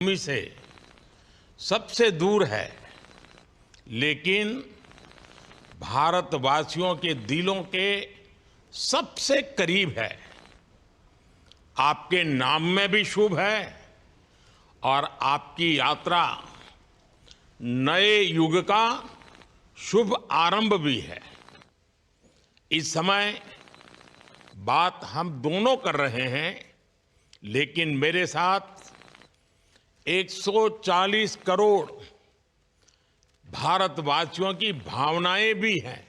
भूमि से सबसे दूर है, लेकिन भारतवासियों के दिलों के सबसे करीब है। आपके नाम में भी शुभ है और आपकी यात्रा नए युग का शुभ आरंभ भी है। इस समय बात हम दोनों कर रहे हैं, लेकिन मेरे साथ 140 करोड़ भारतवासियों की भावनाएं भी हैं।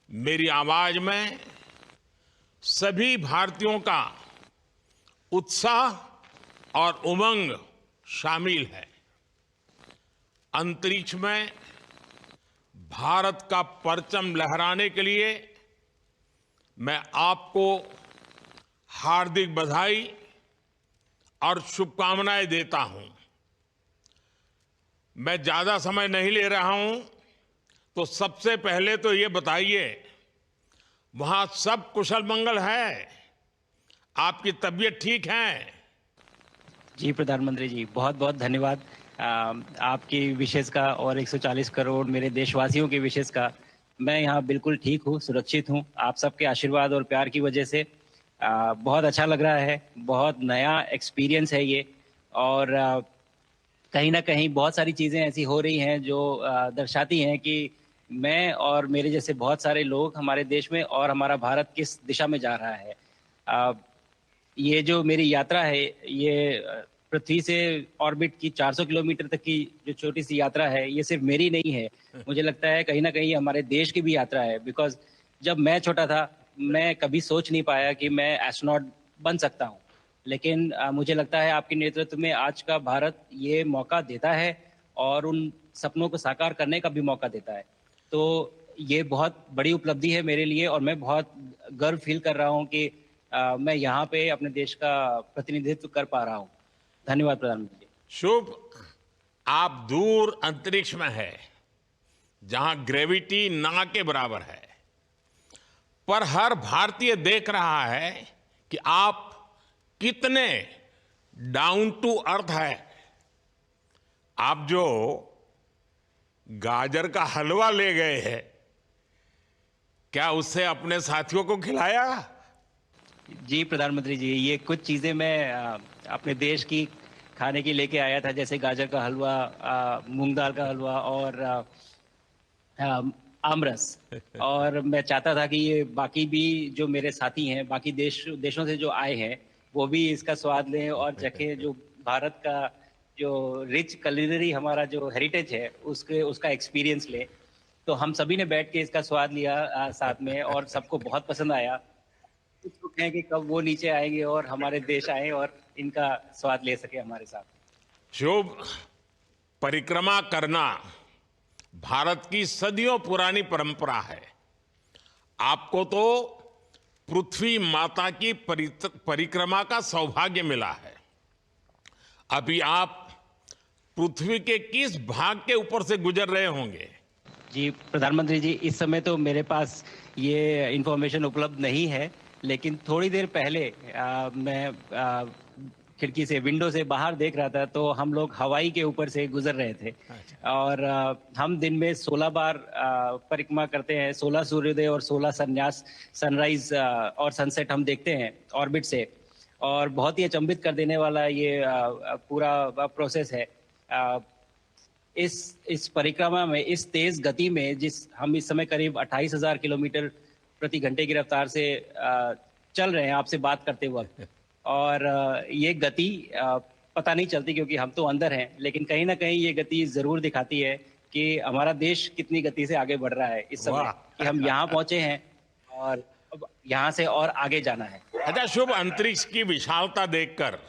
मेरी आवाज में सभी भारतीयों का उत्साह और उमंग शामिल है। अंतरिक्ष में भारत का परचम लहराने के लिए मैं आपको हार्दिक बधाई और शुभकामनाएं देता हूं। मैं ज्यादा समय नहीं ले रहा हूं, तो सबसे पहले तो ये बताइए, वहां सब कुशल मंगल है? आपकी तबीयत ठीक है? जी प्रधानमंत्री जी, बहुत बहुत धन्यवाद आपकी विशेष का और 140 करोड़ मेरे देशवासियों की विशेष का। मैं यहाँ बिल्कुल ठीक हूँ, सुरक्षित हूँ। आप सबके आशीर्वाद और प्यार की वजह से बहुत अच्छा लग रहा है। बहुत नया एक्सपीरियंस है ये, और कहीं ना कहीं बहुत सारी चीज़ें ऐसी हो रही हैं जो दर्शाती हैं कि मैं और मेरे जैसे बहुत सारे लोग हमारे देश में और हमारा भारत किस दिशा में जा रहा है। अ, ये जो मेरी यात्रा है, ये पृथ्वी से ऑर्बिट की 400 किलोमीटर तक की जो छोटी सी यात्रा है, ये सिर्फ मेरी नहीं है। मुझे लगता है कहीं ना कहीं हमारे देश की भी यात्रा है। बिकॉज जब मैं छोटा था, मैं कभी सोच नहीं पाया कि मैं एस्ट्रोनॉट बन सकता हूँ। लेकिन मुझे लगता है आपके नेतृत्व में आज का भारत ये मौका देता है और उन सपनों को साकार करने का भी मौका देता है। तो ये बहुत बड़ी उपलब्धि है मेरे लिए, और मैं बहुत गर्व फील कर रहा हूँ कि मैं यहाँ पे अपने देश का प्रतिनिधित्व कर पा रहा हूँ। धन्यवाद प्रधानमंत्री जी। शुभ। आप दूर अंतरिक्ष में है, जहां ग्रेविटी ना के बराबर है, पर हर भारतीय देख रहा है कि आप कितने डाउन टू अर्थ है। आप जो गाजर का हलवा ले गए हैं, क्या उससे अपने साथियों को खिलाया? जी प्रधानमंत्री जी, ये कुछ चीज़ें मैं अपने देश की खाने की लेके आया था, जैसे गाजर का हलवा, मूंग दाल का हलवा और आमरस। और मैं चाहता था कि ये बाकी भी जो मेरे साथी हैं, बाकी देशों से जो आए हैं, वो भी इसका स्वाद लें और चखें, जो भारत का जो रिच culinary हमारा जो हेरिटेज है, उसके उसका एक्सपीरियंस लें। तो हम सभी ने बैठ के इसका स्वाद लिया साथ में, और सबको बहुत पसंद आया। उत्सुक हैं कि कब वो नीचे आएंगे और हमारे देश आए और इनका स्वाद ले सके हमारे साथ। शुभ। परिक्रमा करना भारत की सदियों पुरानी परंपरा है। आपको तो पृथ्वी माता की परिक्रमा का सौभाग्य मिला है। अभी आप पृथ्वी के किस भाग के ऊपर से गुजर रहे होंगे? जी प्रधानमंत्री जी, इस समय तो मेरे पास ये इंफॉर्मेशन उपलब्ध नहीं है, लेकिन थोड़ी देर पहले मैं खिड़की से, विंडो से बाहर देख रहा था, तो हम लोग हवाई के ऊपर से गुजर रहे थे। अच्छा। और हम दिन में 16 बार परिक्रमा करते हैं, 16 सूर्योदय और 16 संन्यास, सनराइज और सनसेट हम देखते हैं ऑर्बिट से। और बहुत ही अचंभित कर देने वाला ये पूरा प्रोसेस है। अ, इस परिक्रमा में, इस तेज गति में, जिस हम इस समय करीब 28,000 किलोमीटर प्रति घंटे की रफ्तार से चल रहे हैं आपसे बात करते वक्त, और ये गति पता नहीं चलती क्योंकि हम तो अंदर हैं, लेकिन कहीं ना कहीं ये गति जरूर दिखाती है कि हमारा देश कितनी गति से आगे बढ़ रहा है इस समय, वाह। कि हम यहाँ पहुंचे हैं और अब यहाँ से और आगे जाना है। अच्छा शुभ, अंतरिक्ष की विशालता देखकर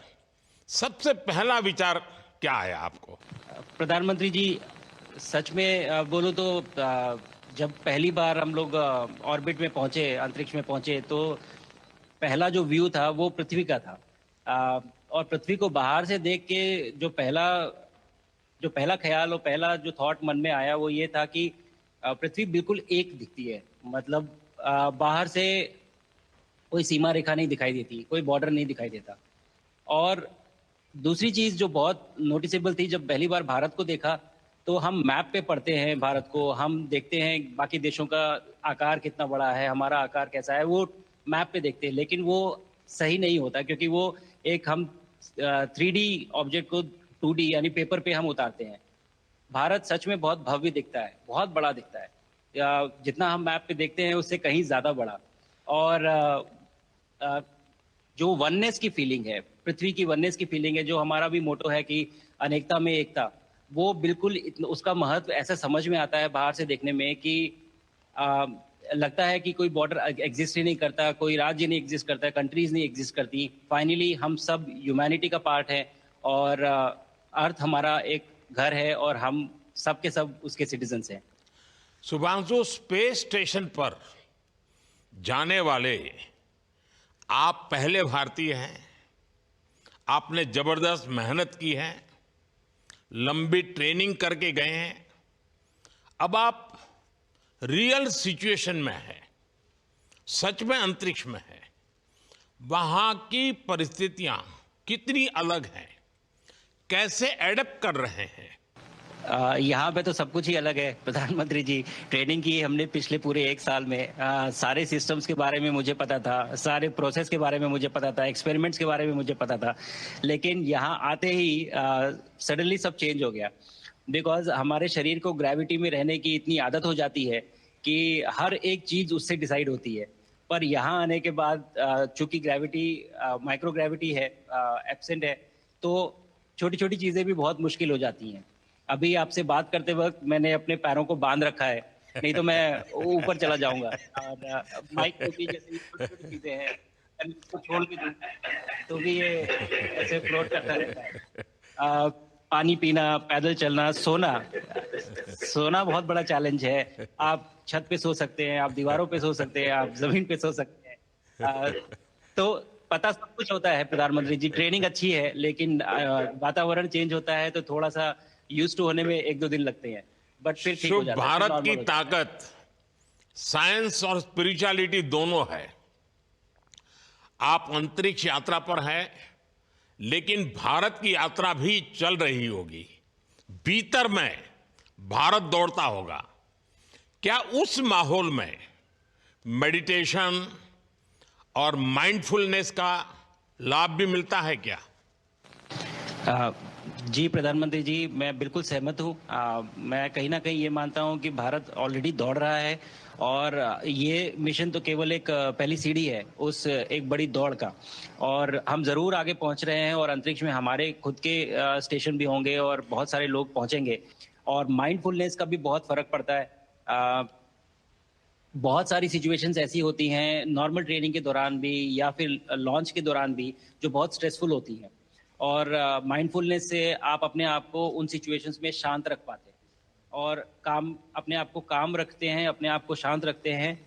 सबसे पहला विचार क्या आया आपको? प्रधानमंत्री जी, सच में बोलूं तो जब पहली बार हम लोग ऑर्बिट में पहुंचे, अंतरिक्ष में पहुंचे, तो पहला जो व्यू था वो पृथ्वी का था। और पृथ्वी को बाहर से देख के जो पहला ख्याल और पहला जो थॉट मन में आया वो ये था कि पृथ्वी बिल्कुल एक दिखती है। मतलब बाहर से कोई सीमा रेखा नहीं दिखाई देती, कोई बॉर्डर नहीं दिखाई देता। और दूसरी चीज जो बहुत नोटिसेबल थी, जब पहली बार भारत को देखा तो हम मैप पे पढ़ते हैं भारत को, हम देखते हैं बाकी देशों का आकार कितना बड़ा है, हमारा आकार कैसा है, वो मैप पे देखते हैं, लेकिन वो सही नहीं होता क्योंकि वो एक हम 3D ऑब्जेक्ट को 2D यानी पेपर पे हम उतारते हैं। भारत सच में बहुत भव्य दिखता है, बहुत बड़ा दिखता है, जितना हम मैप पे देखते हैं उससे कहीं ज्यादा बड़ा। और अ, जो वननेस की फीलिंग है, पृथ्वी की वननेस की फीलिंग है, जो हमारा भी मोटो है कि अनेकता में एकता, वो बिल्कुल उसका महत्व ऐसा समझ में आता है बाहर से देखने में कि आ, लगता है कि कोई बॉर्डर एग्जिस्ट ही नहीं करता, कोई राज्य नहीं एग्जिस्ट करता, कंट्रीज नहीं एग्जिस्ट करती। फाइनली हम सब ह्यूमैनिटी का पार्ट है और अर्थ हमारा एक घर है और हम सब के सब उसके सिटीजन्स हैं। शुभांशु, स्पेस स्टेशन पर जाने वाले आप पहले भारतीय हैं। आपने जबरदस्त मेहनत की है, लंबी ट्रेनिंग करके गए हैं। अब आप रियल सिचुएशन में हैं, सच में अंतरिक्ष में हैं। वहां की परिस्थितियां कितनी अलग हैं, कैसे एडप्ट कर रहे हैं? यहाँ पे तो सब कुछ ही अलग है प्रधानमंत्री जी। ट्रेनिंग की हमने पिछले पूरे 1 साल में, सारे सिस्टम्स के बारे में मुझे पता था, सारे प्रोसेस के बारे में मुझे पता था, एक्सपेरिमेंट्स के बारे में मुझे पता था, लेकिन यहाँ आते ही सडनली सब चेंज हो गया। बिकॉज हमारे शरीर को ग्रेविटी में रहने की इतनी आदत हो जाती है कि हर एक चीज उससे डिसाइड होती है। पर यहाँ आने के बाद चूंकि ग्रेविटी माइक्रो ग्रेविटी है, एब्सेंट है, तो छोटी छोटी चीजें भी बहुत मुश्किल हो जाती हैं। अभी आपसे बात करते वक्त मैंने अपने पैरों को बांध रखा है, नहीं तो मैं ऊपर चला जाऊंगा। और माइक को भी जैसे छोटी छोटी चीजें हैं, अगर इसको छोड़ भी दूं तो भी ये ऐसे फ्लोट करता रहता है। पानी पीना, पैदल चलना, सोना, सोना बहुत बड़ा चैलेंज है। आप छत पे सो सकते हैं, आप दीवारों पे सो सकते हैं, आप जमीन पे सो सकते हैं। तो पता सब कुछ होता है प्रधानमंत्री जी, ट्रेनिंग अच्छी है, लेकिन वातावरण चेंज होता है तो थोड़ा सा यूज टू होने में 1-2 दिन लगते हैं, बट फिर ठीक हो शुभ, जाता है, फिर भारत की नॉर्मल हो जाता है। ताकत साइंस और स्पिरिचुअलिटी दोनों है। आप अंतरिक्ष यात्रा पर हैं, लेकिन भारत की यात्रा भी चल रही होगी। भीतर में भारत दौड़ता होगा। क्या उस माहौल में मेडिटेशन और माइंडफुलनेस का लाभ भी मिलता है क्या? अ, जी प्रधानमंत्री जी, मैं बिल्कुल सहमत हूँ। मैं कहीं ना कहीं ये मानता हूँ कि भारत ऑलरेडी दौड़ रहा है और ये मिशन तो केवल एक पहली सीढ़ी है उस एक बड़ी दौड़ का। और हम जरूर आगे पहुंच रहे हैं और अंतरिक्ष में हमारे खुद के स्टेशन भी होंगे और बहुत सारे लोग पहुंचेंगे। और माइंडफुलनेस का भी बहुत फर्क पड़ता है। अ, बहुत सारी सिचुएशंस ऐसी होती हैं नॉर्मल ट्रेनिंग के दौरान भी या फिर लॉन्च के दौरान भी, जो बहुत स्ट्रेसफुल होती हैं। और माइंडफुलनेस से आप अपने आप को उन सिचुएशंस में शांत रख पाते हैं और काम अपने आप को काम रखते हैं, अपने आप को शांत रखते हैं तो